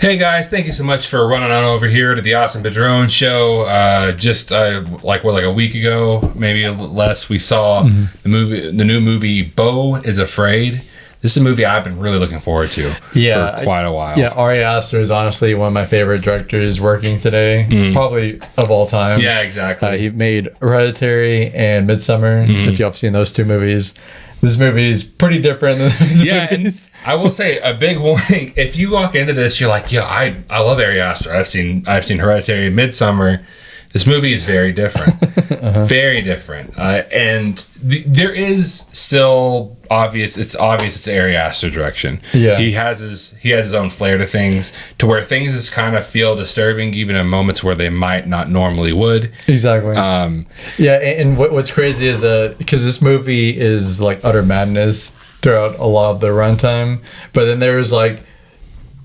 Hey guys, thank you so much for running on over here to the Awesome Padron show. Just like a week ago, maybe a little less, we saw the new movie Beau is Afraid. This is a movie I've been really looking forward to for quite a while. Yeah, Ari Aster is honestly one of my favorite directors working today, probably of all time. Yeah, exactly. He made Hereditary and Midsommar. If y'all have seen those two movies. This movie is pretty different than those movies. And I will say a big warning: if you walk into this, you're like, "Yeah, I love Ari Aster. I've seen Hereditary and Midsommar." This movie is very different, very different, and there is still obvious. It's obvious it's Ari Aster direction. Yeah, he has his own flair to things, to where things just kind of feel disturbing, even in moments where they might not normally would. Exactly. Yeah, and what's crazy is because this movie is like utter madness throughout a lot of the runtime, but then there's like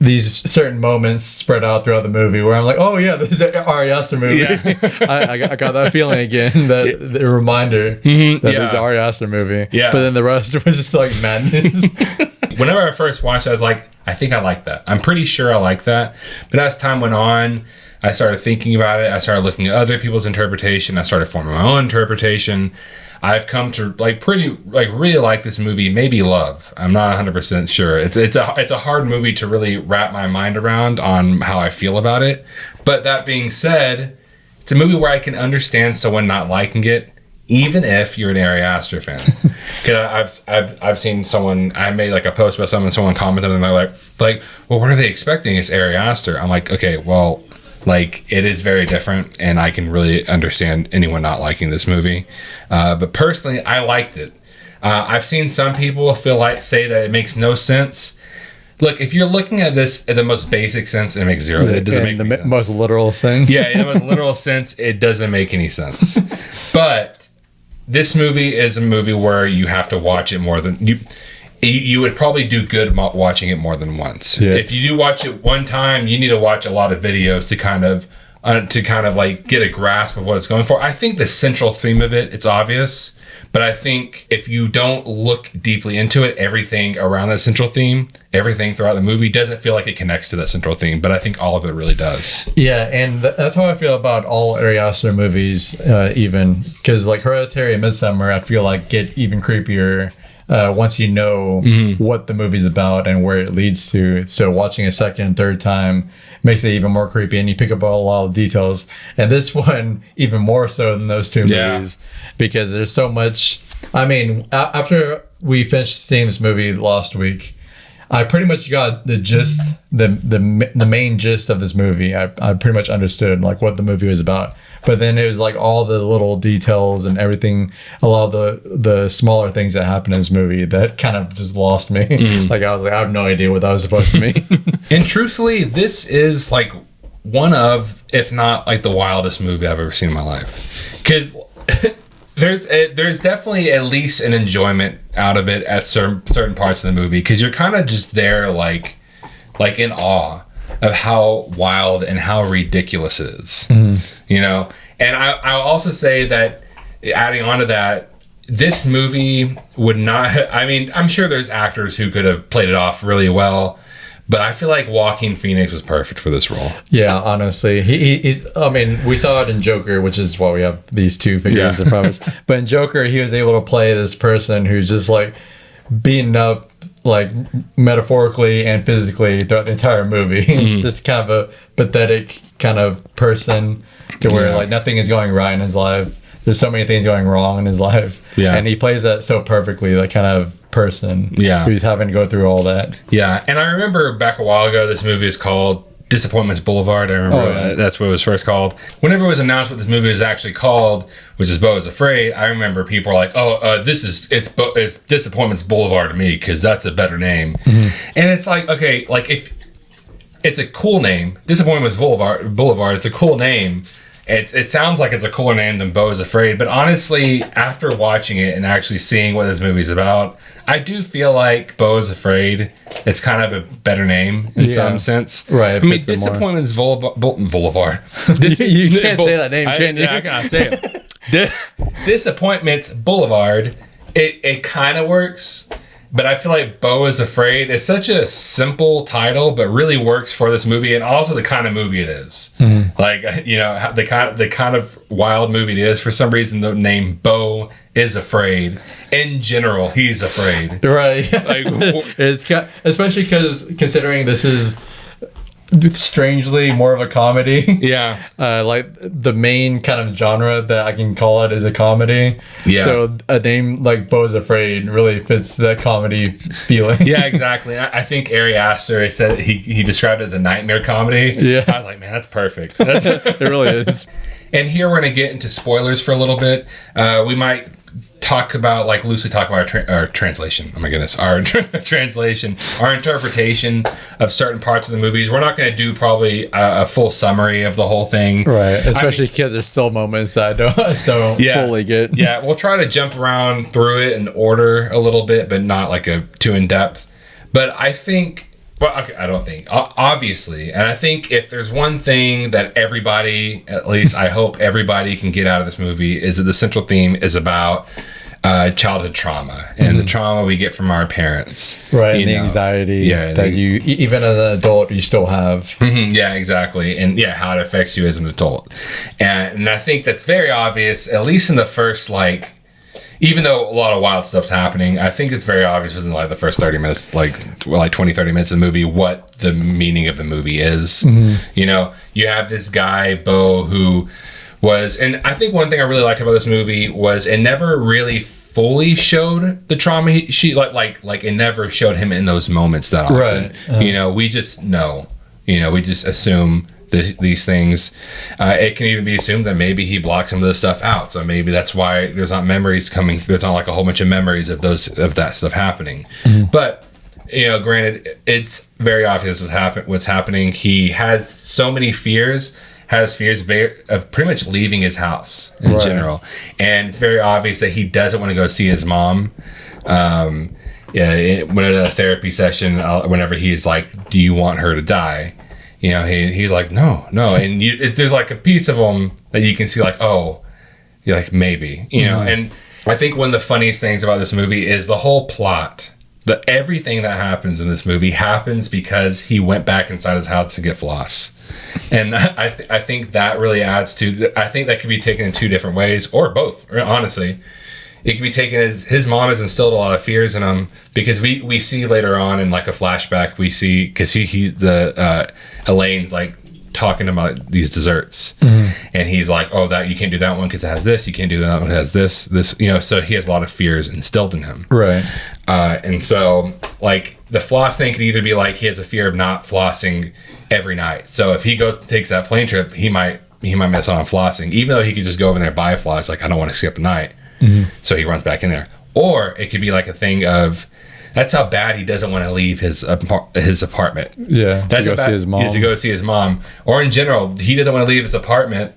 these certain moments spread out throughout the movie where I'm like, oh yeah, this is an Ari Aster movie. Yeah. I got that feeling again, the reminder that this is an Ari Aster movie. Yeah. But then the rest was just like madness. Whenever I first watched it, I was like, I think I like that. I'm pretty sure I like that. But as time went on, I started thinking about it. I started looking at other people's interpretation. I started forming my own interpretation. I've come to really like this movie, maybe love. I'm not 100% sure. It's a hard movie to really wrap my mind around on how I feel about it. But that being said, it's a movie where I can understand someone not liking it, even if you're an Ari Aster fan. Because I've seen someone, I made like a post about someone commented and they're like, well, what are they expecting? It's Ari Aster. I'm like, okay, well, like, it is very different, and I can really understand anyone not liking this movie. But personally, I liked it. I've seen some people say that it makes no sense. Look, if you're looking at this in the most basic sense, it makes zero. It doesn't make any sense. Most literal sense. Yeah, in the most literal sense, it doesn't make any sense. But this movie is a movie where you have to watch it more than you would probably do good watching it more than once. Yeah. If you do watch it one time, you need to watch a lot of videos to kind of like get a grasp of what it's going for. I think the central theme of it's obvious, but I think if you don't look deeply into it, everything around that central theme, everything throughout the movie doesn't feel like it connects to that central theme, but I think all of it really does. Yeah, and that's how I feel about all Ari Aster movies, even because like Hereditary and Midsommar, I feel like get even creepier once you know what the movie's about and where it leads to. So watching a second and third time makes it even more creepy, and you pick up a lot of details. And this one even more so than those two movies, because there's so much. I mean, after we finished seeing this movie last week, I pretty much got the gist, the main gist of this movie. I pretty much understood like what the movie was about. But then it was like all the little details and everything, a lot of the smaller things that happened in this movie that kind of just lost me. Like I was like, I have no idea what that was supposed to mean. And truthfully, this is like one of, if not like the wildest movie I've ever seen in my life. Because there's definitely at least an enjoyment out of it at certain parts of the movie, because you're kind of just there like in awe of how wild and how ridiculous it is. You know. And I'll also say that, adding on to that, this movie would not, I mean, I'm sure there's actors who could have played it off really well, but I feel like Joaquin Phoenix was perfect for this role. Yeah, honestly. He I mean, we saw it in Joker, which is why we have these two figures, I promise. But in Joker, he was able to play this person who's just like beaten up, like metaphorically and physically throughout the entire movie. It's just kind of a pathetic kind of person to where like nothing is going right in his life. There's so many things going wrong in his life. Yeah. And he plays that so perfectly, that kind of person who's having to go through all that. Yeah. And I remember back a while ago, this movie is called Disappointments Boulevard. I remember that's what it was first called. Whenever it was announced what this movie was actually called, which is Beau is Afraid, I remember people were like, it's Disappointments Boulevard to me, because that's a better name. And it's like, okay, like if it's a cool name, Disappointments Boulevard, it's a cool name. It sounds like it's a cooler name than Beau is Afraid, but honestly, after watching it and actually seeing what this movie's about, I do feel like Beau is Afraid is kind of a better name in some sense. Right. I mean, Disappointments Boulevard. You can't say that name, can you? I cannot say it. Disappointments Boulevard, it kind of works. But I feel like Beau is Afraid. It's such a simple title, but really works for this movie and also the kind of movie it is. Like, the kind of wild movie it is. For some reason, the name Beau is Afraid. In general, he's afraid. Right. Like, it's especially because considering this is strangely more of a comedy. Yeah. Like the main kind of genre that I can call it is a comedy. Yeah. So a name like Beau's Afraid really fits that comedy feeling. Yeah, exactly. I think Ari Aster said he described it as a nightmare comedy. Yeah. I was like, man, that's perfect. It really is. And here we're going to get into spoilers for a little bit. We might loosely talk about our translation. Oh my goodness, our translation, our interpretation of certain parts of the movies. We're not going to do probably a full summary of the whole thing, right? Especially because there's still moments that I don't fully get. Yeah, we'll try to jump around through it in order a little bit, but not like too in depth. But I think. Well, okay, I don't think. Obviously. And I think if there's one thing that everybody, at least I hope everybody can get out of this movie, is that the central theme is about childhood trauma and the trauma we get from our parents. Right, and the anxiety that you, even as an adult, you still have. Yeah, exactly. And how it affects you as an adult. And I think that's very obvious, at least in the first, even though a lot of wild stuff's happening, I think it's very obvious within the first 30 minutes, 20, 30 minutes of the movie, what the meaning of the movie is. You have this guy, Beau, who was, and I think one thing I really liked about this movie was it never really fully showed the trauma it never showed him in those moments that often. Right. We just know. We just assume these things. It can even be assumed that maybe he blocked some of this stuff out, so maybe that's why there's not memories coming. There's not a whole bunch of memories of that stuff happening. But granted, it's very obvious what's happening. He has so many fears. Has fears of pretty much leaving his house in general, and it's very obvious that he doesn't want to go see his mom. When at a therapy session, whenever he's like, "Do you want her to die?" He's like, no, and there's a piece of him that you can see, you're like, maybe, and I think one of the funniest things about this movie is the whole plot. Everything that happens in this movie happens because he went back inside his house to get floss, and I think that really adds to. I think that could be taken in two different ways, or both. Honestly, it can be taken as his mom has instilled a lot of fears in him, because we see later on in a flashback, we see, because Elaine's talking about these desserts, and he's like, oh, that you can't do that one because it has this, you can't do that one, it has this, so he has a lot of fears instilled in him, right? And so the floss thing could either be he has a fear of not flossing every night, so if he takes that plane trip, he might miss out on flossing, even though he could just go over there and buy a floss, I don't want to skip a night. So he runs back in there. Or it could be a thing of, that's how bad he doesn't want to leave his apartment. Yeah, that's to go see his mom. To go see his mom. Or in general, he doesn't want to leave his apartment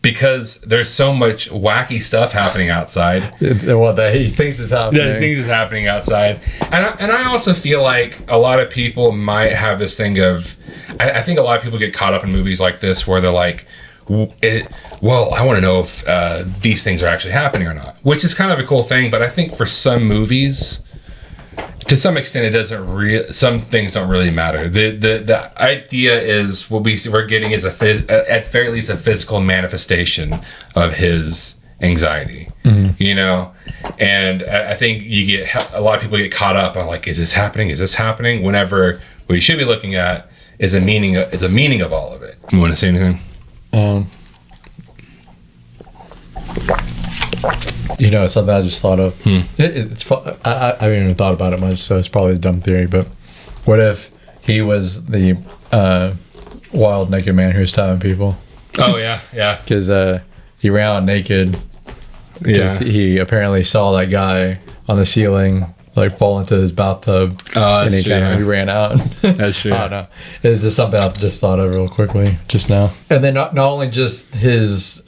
because there's so much wacky stuff happening outside. Well, that he thinks is happening. Yeah, he thinks is happening outside. And I also feel like a lot of people might have this thing of, I think a lot of people get caught up in movies like this where they're like, well, I want to know if these things are actually happening or not, which is kind of a cool thing. But I think for some movies, to some extent, it doesn't. Some things don't really matter. The idea is what we're getting is at very least a physical manifestation of his anxiety. And I think you get a lot of people get caught up on is this happening? Is this happening? Whenever what you should be looking at is a meaning. It's a meaning of all of it. You want to say anything? Something I just thought of. It's I haven't even thought about it much, so it's probably a dumb theory. But what if he was the wild naked man who was stabbing people? Oh yeah. Because he ran out naked. Because he apparently saw that guy on the ceiling fall into his bathtub, and he ran out. That's true. I don't know. It's just something I just thought of real quickly just now. And then not only just his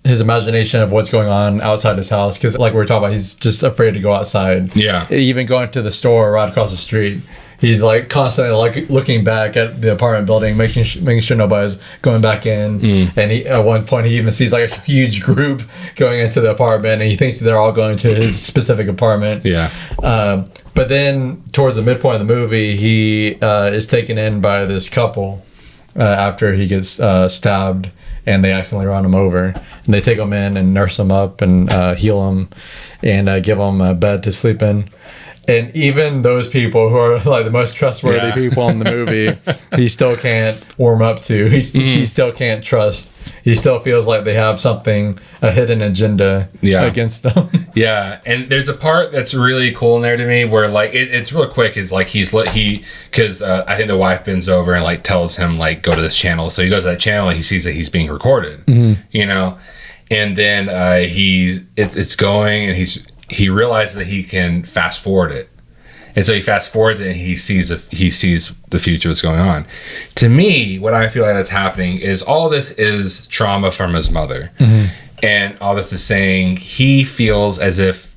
imagination of what's going on outside his house, because we were talking about, he's just afraid to go outside. Yeah. Even going to the store right across the street, he's like constantly like looking back at the apartment building, making sure nobody's going back in. And he, at one point he even sees like a huge group going into the apartment, and he thinks they're all going to his specific apartment. Yeah. But then towards the midpoint of the movie, he is taken in by this couple after he gets stabbed, and they accidentally run him over. And they take him in and nurse him up and heal him and give him a bed to sleep in. And even those people who are like the most trustworthy people in the movie, he still can't warm up to. He still can't trust. He still feels like they have something, a hidden agenda against them. Yeah, and there's a part that's really cool in there to me where like it's real quick. Is like because I think the wife bends over and like tells him like go to this channel. So he goes to that channel and he sees that he's being recorded. You know, and then it's going and he realizes that he can fast forward it. And so he fast forwards it and he sees the future that's going on. To me, what I feel like that's happening is all this is trauma from his mother. And all this is saying he feels as if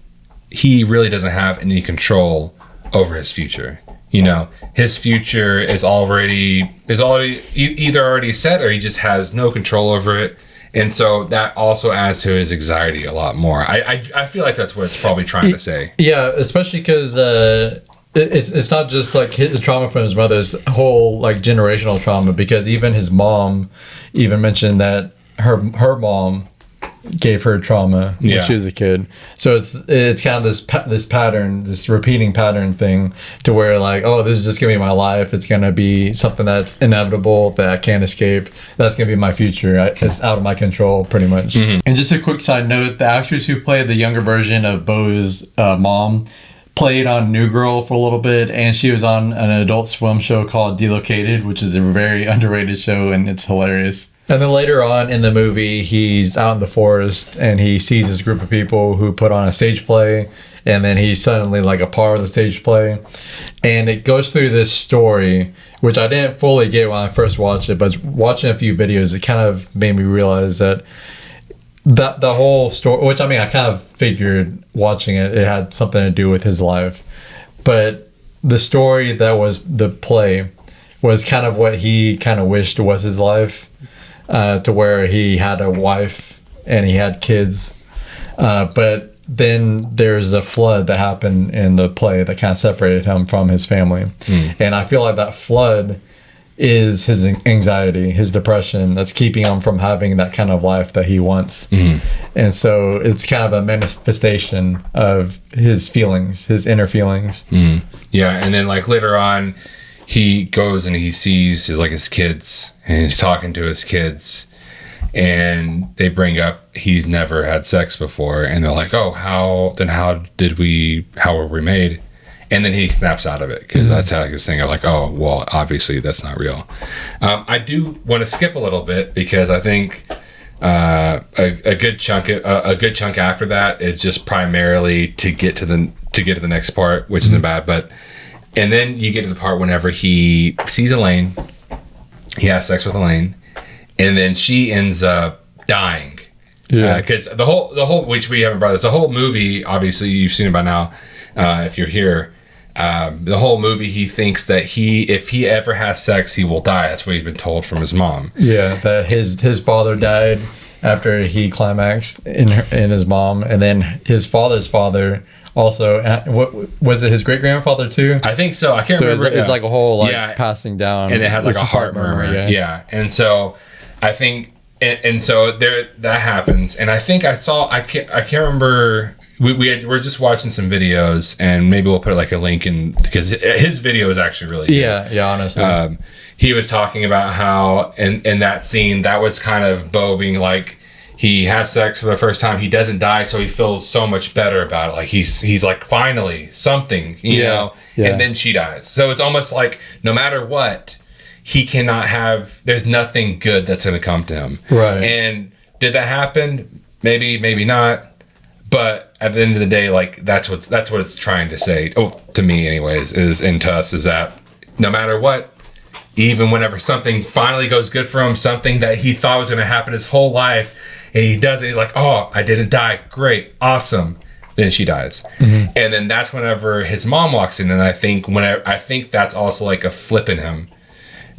he really doesn't have any control over his future. You know, his future is already either already set or he just has no control over it. And so that also adds to his anxiety a lot more. I feel like that's what it's probably trying to say. Yeah, especially because it's not just like his trauma from his mother's whole like generational trauma, because even his mom even mentioned that her mom gave her trauma when she was a kid. So it's kind of this pattern, this repeating pattern thing, to where like, oh, this is just gonna be my life. It's gonna be something that's inevitable that I can't escape. That's gonna be my future. It's out of my control, pretty much. And just a quick side note: the actress who played the younger version of Beau's mom played on New Girl for a little bit, and she was on an Adult Swim show called Delocated, which is a very underrated show, and it's hilarious. And then later on in the movie, he's out in the forest and he sees this group of people who put on a stage play, and then he's suddenly like a part of the stage play. And it goes through this story, which I didn't fully get when I first watched it, but watching a few videos, it kind of made me realize that the whole story, which I mean, I kind of figured watching it had something to do with his life. But the story that was the play was kind of what he kind of wished was his life. To where he had a wife and he had kids, but then there's a flood that happened in the play that kind of separated him from his family. And I feel like that flood is his anxiety, his depression, that's keeping him from having that kind of life that he wants. And so it's kind of a manifestation of his feelings, his inner feelings. Yeah, and then like later on, he goes and he sees his kids, and he's talking to his kids, and they bring up he's never had sex before, and they're like, oh, how were we made? And then he snaps out of it, because that's how his thing of like, oh, well, obviously that's not real. I do want to skip a little bit, because I think a good chunk after that is just primarily to get to the next part, which isn't bad, but. And then you get to the part whenever he sees Elaine, he has sex with Elaine, and then she ends up dying. Because the whole, which we haven't brought this, the whole movie, obviously you've seen it by now, if you're here. The whole movie, he thinks that if he ever has sex, he will die. That's what he's been told from his mom. Yeah, that his father died after he climaxed in his mom, and then his father's father. Also, what was it? His great grandfather too? I think so. I can't remember. It's like a whole passing down, and it had like a heart murmur. Yeah, and so I think, and so there that happens, and I think I can't remember. We're just watching some videos, and maybe we'll put like a link in, because his video is actually really good. Yeah, honestly. He was talking about how in that scene that was kind of Beau being like. He has sex for the first time. He doesn't die, so he feels so much better about it. Like he's like, finally something, you know. Yeah. And then she dies. So it's almost like no matter what, he cannot have. There's nothing good that's going to come to him. Right. And did that happen? Maybe, maybe not. But at the end of the day, like that's what it's trying to say. Oh, to me, anyways, and to us is that no matter what, even whenever something finally goes good for him, something that he thought was going to happen his whole life. And he does it. He's like, oh, I didn't die. Great. Awesome. then she dies. And then that's whenever his mom walks in, and I think that's also like a flip in him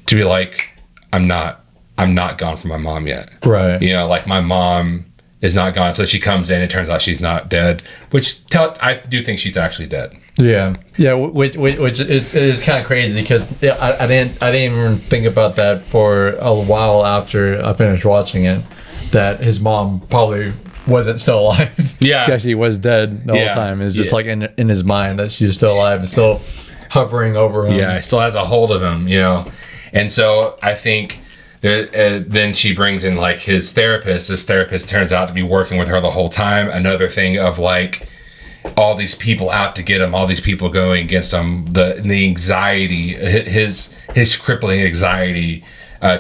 to be like, I'm not gone from my mom yet. Right. You know, like my mom is not gone. So she comes in, it turns out she's not dead, which I do think she's actually dead. Yeah. Which it's kind of crazy because I didn't even think about that for a while after I finished watching it, that his mom probably wasn't still alive. Yeah. She actually was dead the whole time. It's just like in his mind that she was still alive and still hovering over him. Yeah, it still has a hold of him, you know. And so I think then she brings in like his therapist. This therapist turns out to be working with her the whole time. Another thing of like all these people out to get him, all these people going against him, the anxiety, his crippling anxiety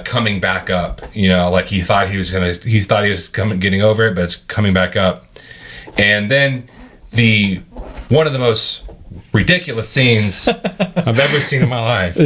coming back up. You know, like he thought he was getting over it, but it's coming back up. And then one of the most ridiculous scenes I've ever seen in my life.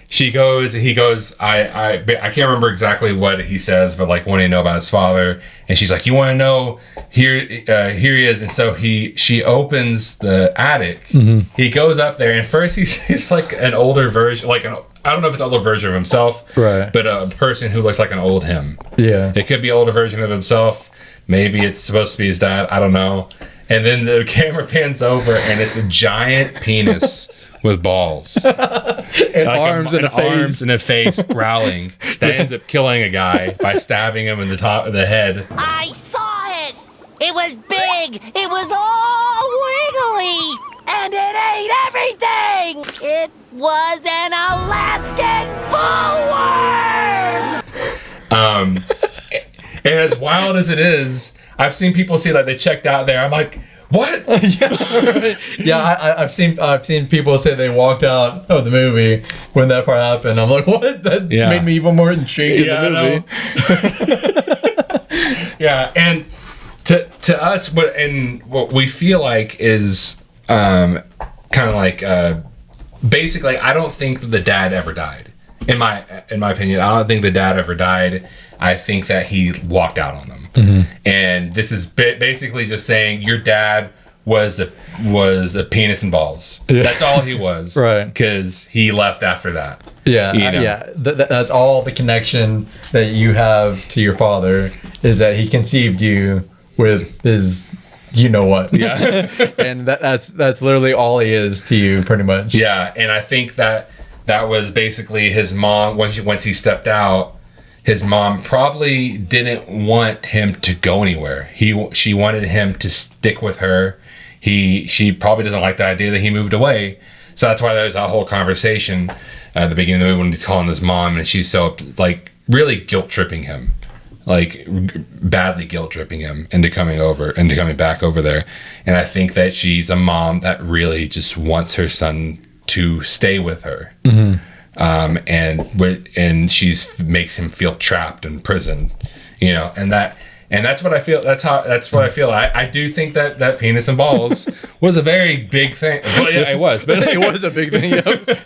He goes, I can't remember exactly what he says, but like wanting to know about his father, and she's like, you want to know? Here he is. And so she opens the attic. He goes up there, and first he's like an older version, I don't know if it's an older version of himself, right? But a person who looks like an old him. Yeah, it could be an older version of himself. Maybe it's supposed to be his dad. I don't know. And then the camera pans over, and it's a giant penis with balls and like arms and a face growling that ends up killing a guy by stabbing him in the top of the head. I saw it. It was big. It was all wiggly, and it ate everything. It was an Alaskan bullworm. And as wild as it is, I've seen people see that they checked out there. I'm like, what? I've seen people say they walked out of the movie when that part happened. I'm like, what? That made me even more intrigued in the movie. Yeah, and to us, what we feel like is kind of like basically, I don't think that the dad ever died. In my opinion, I don't think the dad ever died. I think that he walked out on them. And this is basically just saying your dad was a penis and balls. That's all he was. Right. Because he left after that. Yeah. You know? That's all the connection that you have to your father, is that he conceived you with his you know what. Yeah. And that's literally all he is to you, pretty much. Yeah. And I think that was basically his mom. Once he stepped out, his mom probably didn't want him to go anywhere. She wanted him to stick with her. She probably doesn't like the idea that he moved away. So that's why there's that whole conversation at the beginning of the movie when he's calling his mom, and she's so like really guilt tripping him, like badly guilt tripping him into coming back over there. And I think that she's a mom that really just wants her son to stay with her. Mm-hmm. And she's makes him feel trapped in prison, you know, and that's what I feel. That's what I feel. I do think that penis and balls was a very big thing. Well, yeah, it was, but it was a big thing. Yep.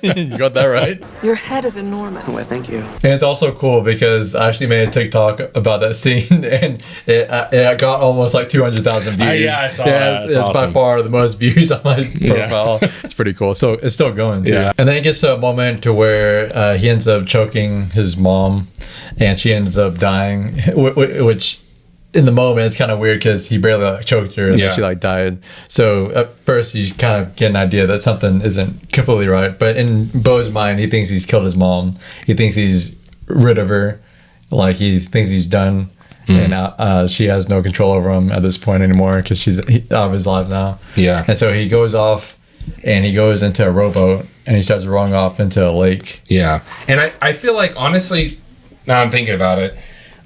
You got that right. Your head is enormous. Well, thank you. And it's also cool because I actually made a TikTok about that scene, and it got almost like 200,000 views. Yeah, I saw that. It's awesome. by far the most views on my profile. Yeah. It's pretty cool. So it's still going too. Yeah. And then it gets to a moment to where he ends up choking his mom, and she ends up dying, which in the moment it's kind of weird because he barely choked her and then she died. So at first you kind of get an idea that something isn't completely right, but in Beau's mind he thinks he's killed his mom. He thinks he's rid of her, like he thinks he's done. And she has no control over him at this point anymore because she's out of his life now. Yeah. And so he goes off and he goes into a rowboat and he starts rowing off into a lake. Yeah. And I feel like, honestly, now I'm thinking about it,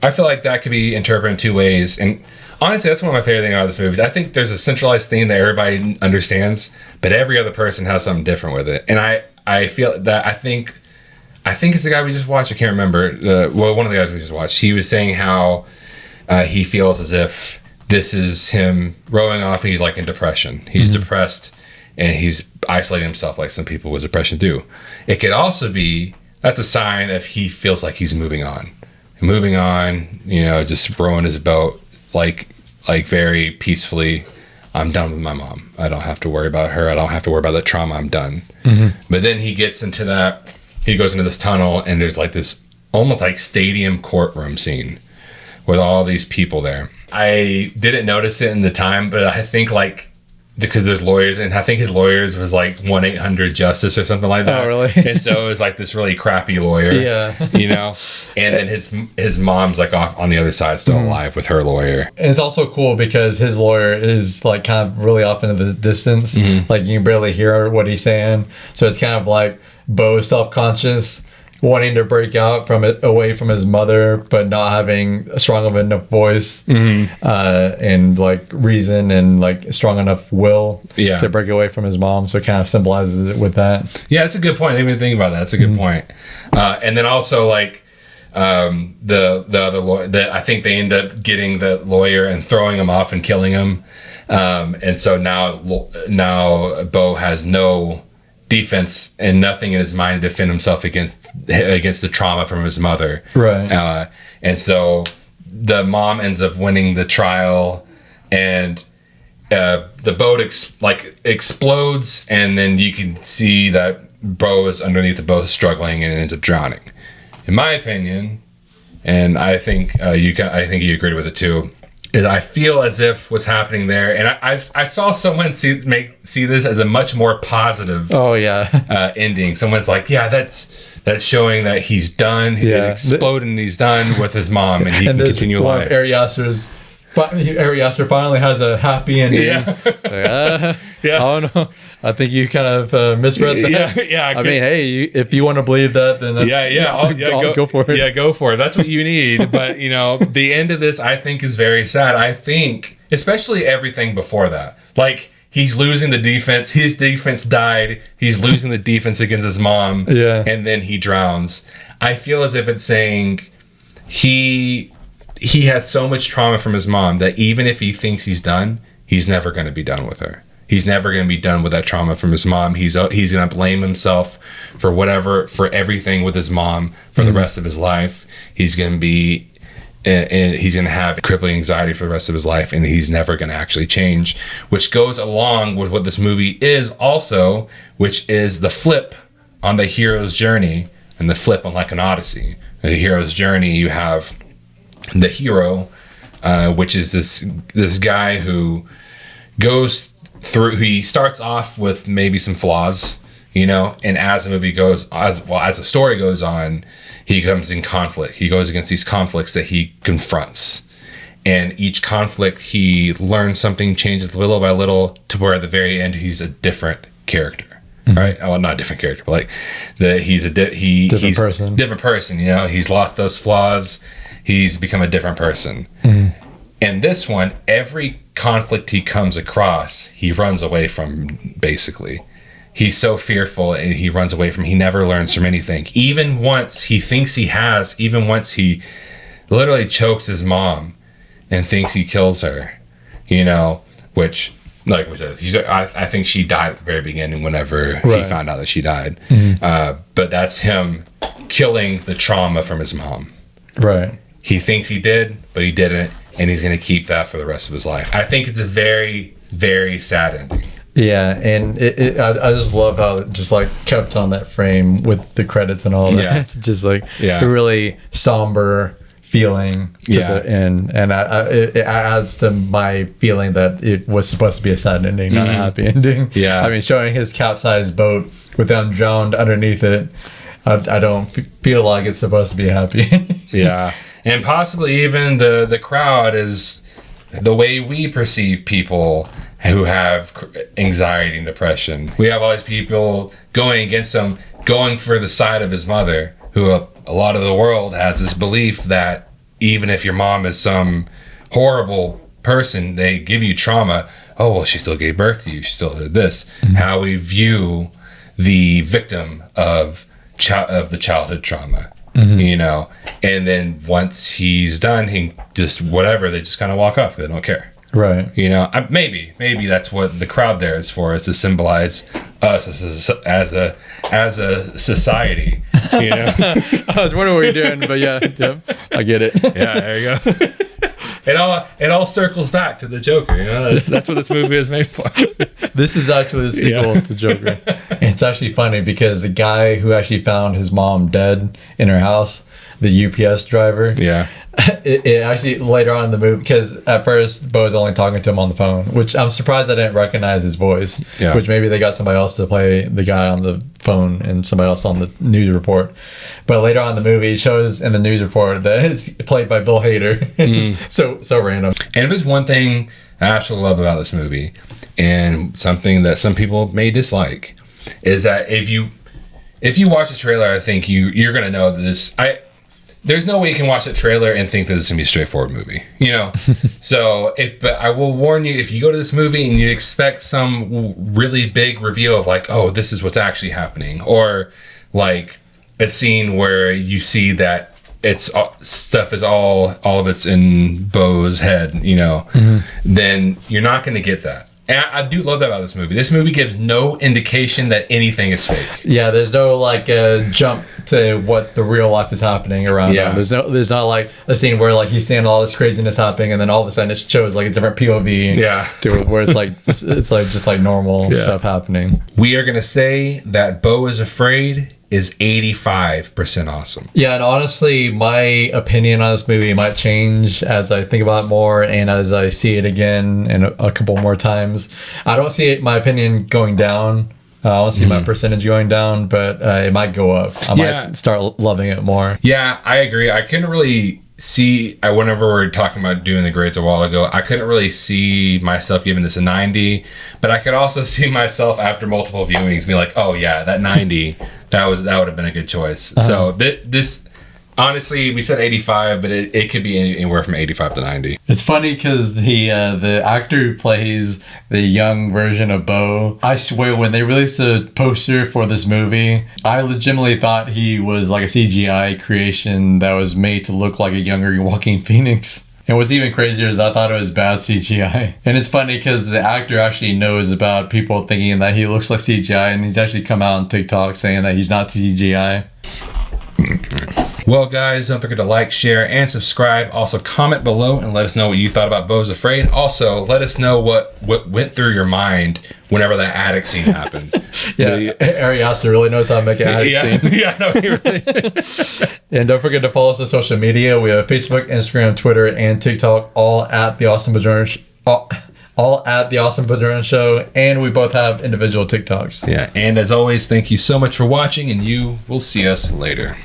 I feel like that could be interpreted in two ways. And honestly, that's one of my favorite things about this movie. I think there's a centralized theme that everybody understands, but every other person has something different with it. And I feel that I think it's the guy we just watched. I can't remember. One of the guys we just watched. He was saying how he feels as if this is him rowing off and he's like in depression. He's depressed and he's isolating himself like some people with depression do. It could also be, that's a sign of he feels like he's moving on, you know, just rowing his boat like very peacefully I'm done with my mom. I don't have to worry about her. I don't have to worry about the trauma. I'm done. But then he gets into that. He goes into this tunnel, and there's like this almost like stadium courtroom scene with all these people there. I didn't notice it in the time, but I think like because there's lawyers, and I think his lawyers was like 1-800-Justice or something like that. Oh, really? And so it was like this really crappy lawyer. Yeah. You know? And then his mom's like off on the other side, still alive with her lawyer. And it's also cool because his lawyer is like kind of really off into the distance. Like you can barely hear what he's saying. So it's kind of like Beau self-conscious, wanting to break out from it, away from his mother, but not having a strong of enough voice and like reason and like strong enough will to break away from his mom. So it kind of symbolizes it with that. Yeah, that's a good point. I didn't even think about that. That's a good point. And then also like the other lawyer, I think they end up getting the lawyer and throwing him off and killing him. And so now Beau has no defense and nothing in his mind to defend himself against the trauma from his mother. Right. And so the mom ends up winning the trial, and the boat explodes, and then you can see that Beau is underneath the boat struggling and ends up drowning. In my opinion, and I think you agreed with it too, is I feel as if what's happening there, and I saw someone see this as a much more positive ending. Someone's like, yeah, that's showing that he's done. He exploded and he's done with his mom, and he can continue life. Ari Aster finally has a happy ending. Yeah. Oh no, I think you kind of misread that. Yeah. I mean, hey, if you want to believe that, then that's, go for it. Yeah, go for it. That's what you need. But the end of this, I think, is very sad. I think, especially everything before that, like he's losing the defense. His defense died. He's losing the defense against his mom. Yeah, and then he drowns. I feel as if it's saying he has so much trauma from his mom that even if he thinks he's done, he's never going to be done with her. He's never going to be done with that trauma from his mom. He's going to blame himself for everything with his mom for the rest of his life. He's going to have crippling anxiety for the rest of his life, and he's never going to actually change, which goes along with what this movie is also, which is the flip on the hero's journey and the flip on like an Odyssey. The hero's journey, you have the hero, which is this guy who goes through. He starts off with maybe some flaws, and as the movie goes, as the story goes on, he comes in conflict. He goes against these conflicts that he confronts, and each conflict he learns something, changes little by little, to where at the very end he's a different character. Right? Well, not a different character, but like he's a different person. He's lost those flaws. He's become a different person. And this one, every conflict he comes across, he runs away from, basically. He's so fearful, and he runs away from. He never learns from anything. Even once he thinks he has, even once he literally chokes his mom and thinks he kills her, which, like we said, I think she died at the very beginning whenever he found out that she died. But that's him killing the trauma from his mom. Right. He thinks he did, but he didn't, and he's going to keep that for the rest of his life. I think it's a very, very sad ending. Yeah, and I just love how it just like kept on that frame with the credits and all that. Yeah. Just like a really somber feeling to the end, and it adds to my feeling that it was supposed to be a sad ending, not a happy ending. Yeah, I mean, showing his capsized boat with them drowned underneath it, I don't feel like it's supposed to be a happy ending. Yeah. And possibly even the crowd is the way we perceive people who have anxiety and depression. We have all these people going against him, going for the side of his mother, who a lot of the world has this belief that even if your mom is some horrible person, they give you trauma. Oh, well, she still gave birth to you. She still did this. How we view the victim of the childhood trauma. And then once he's done, he just they just kind of walk off. They don't care. Right. Maybe that's what the crowd there is for, is to symbolize us as a society. I was wondering what you're doing, but yeah, I get it. Yeah, there you go. it all circles back to the Joker. You know, that's what this movie is made for. This is actually the sequel to Joker. And it's actually funny because the guy who actually found his mom dead in her house, the UPS driver. Yeah. It actually later on in the movie, because at first Beau's only talking to him on the phone, which I'm surprised I didn't recognize his voice. Yeah. Which maybe they got somebody else to play the guy on the phone and somebody else on the news report. But later on in the movie, it shows in the news report that it's played by Bill Hader. So random. And if there's one thing I absolutely love about this movie, and something that some people may dislike, is that if you watch the trailer, I think you're gonna know that there's no way you can watch that trailer and think that it's gonna be a straightforward movie, you know. But I will warn you, if you go to this movie and you expect some really big reveal of like, oh, this is what's actually happening, or like a scene where you see that stuff is all of it's in Beau's head, you know, then you're not gonna get that. And I do love that about this movie. This movie gives no indication that anything is fake. Yeah, there's no like jump to what the real life is happening around him. There's not like a scene where like he's seeing all this craziness happening and then all of a sudden it shows like a different POV. Yeah. Where it's like just like normal stuff happening. We are gonna say that Beau is Afraid is 85% awesome. Yeah, and honestly, my opinion on this movie might change as I think about it more and as I see it again and a couple more times. I don't see my opinion going down. I don't see my percentage going down, but it might go up. I might start loving it more. Yeah, I agree. I couldn't really see, whenever we were talking about doing the grades a while ago, I couldn't really see myself giving this a 90, but I could also see myself after multiple viewings being like, oh yeah, that 90, that would have been a good choice. So this, honestly, we said 85, but it could be anywhere from 85 to 90. It's funny because the actor who plays the young version of Beau, I swear when they released a poster for this movie, I legitimately thought he was like a CGI creation that was made to look like a younger Joaquin Phoenix. And what's even crazier is I thought it was bad CGI. And it's funny because the actor actually knows about people thinking that he looks like CGI, and he's actually come out on TikTok saying that he's not CGI. Well, guys, don't forget to like, share, and subscribe. Also, comment below and let us know what you thought about Beau's Afraid. Also, let us know what went through your mind whenever that attic scene happened. Ari Aster really knows how to make an attic scene. Yeah, no, he really. And don't forget to follow us on social media. We have Facebook, Instagram, Twitter, and TikTok, all at the Austin Padron all at the Austin Padron Show, and we both have individual TikToks. Yeah, and as always, thank you so much for watching, and you will see us later.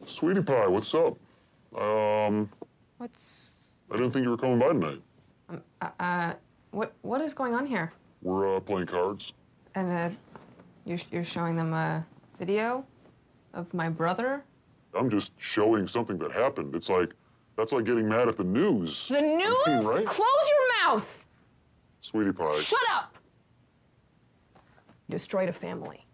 Sweetie pie, what's up? What's... I didn't think you were coming by tonight. What is going on here? We're playing cards. And, you're showing them a video of my brother? I'm just showing something that happened. That's like getting mad at the news. The news? Right? Close your mouth! Sweetie pie. Shut up! Destroyed a family.